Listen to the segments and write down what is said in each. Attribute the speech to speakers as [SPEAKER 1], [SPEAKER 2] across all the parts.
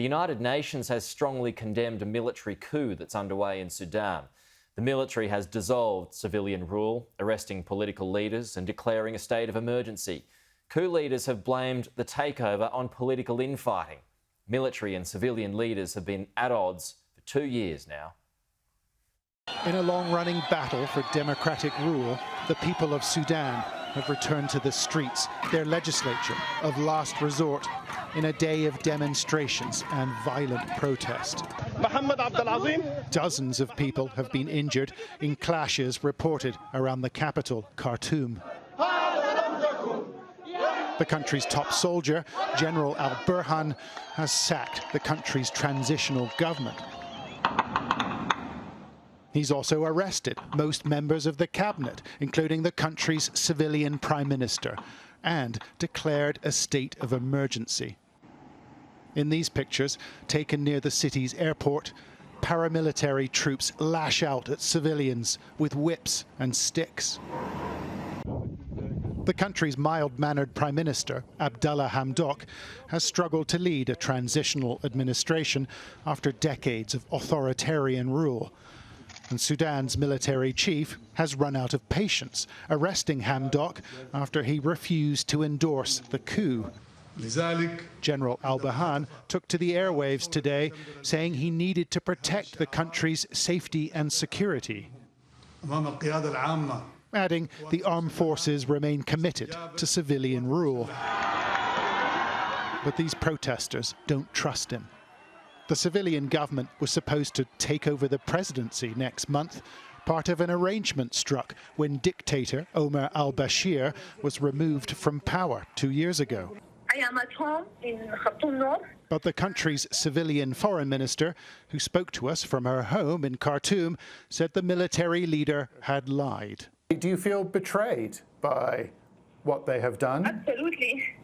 [SPEAKER 1] The United Nations has strongly condemned a military coup that's underway in Sudan. The military has dissolved civilian rule, arresting political leaders and declaring a state of emergency. Coup leaders have blamed the takeover on political infighting. Military and civilian leaders have been at odds for 2 years now.
[SPEAKER 2] In a long-running battle for democratic rule, the people of Sudan have returned to the streets, their legislature of last resort, in a day of demonstrations and violent protest. Dozens of people have been injured in clashes reported around the capital, Khartoum. The country's top soldier, General al-Burhan, has sacked the country's transitional government. He's also arrested most members of the cabinet, including the country's civilian prime minister, and declared a state of emergency. In these pictures, taken near the city's airport, paramilitary troops lash out at civilians with whips and sticks. The country's mild-mannered Prime Minister, Abdallah Hamdok, has struggled to lead a transitional administration after decades of authoritarian rule. And Sudan's military chief has run out of patience, arresting Hamdok after he refused to endorse the coup. General al-Burhan took to the airwaves today, saying he needed to protect the country's safety and security, adding the armed forces remain committed to civilian rule. But these protesters don't trust him. The civilian government was supposed to take over the presidency next month, part of an arrangement struck when dictator Omar al-Bashir was removed from power 2 years ago.
[SPEAKER 3] I am at home in Khartoum North.
[SPEAKER 2] But the country's civilian foreign minister, who spoke to us from her home in Khartoum, said the military leader had lied.
[SPEAKER 4] Do you feel betrayed by what they have done?
[SPEAKER 3] Absolutely.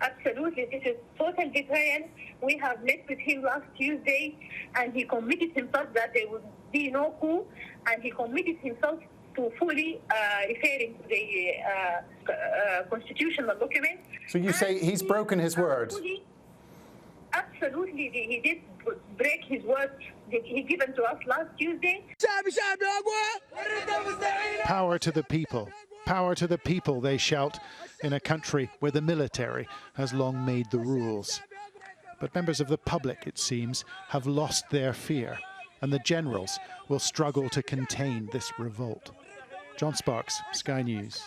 [SPEAKER 3] Absolutely. This is total betrayal. We have met with him last Tuesday, and he committed himself that there would be no coup, and he committed himself to fully referring to the constitutional document.
[SPEAKER 4] So you say he's broken his word?
[SPEAKER 3] Absolutely. He did break his word that he given to us last Tuesday.
[SPEAKER 2] Power to the people. Power to the people, they shout, in a country where the military has long made the rules. But members of the public, it seems, have lost their fear, and the generals will struggle to contain this revolt. John Sparks, Sky News.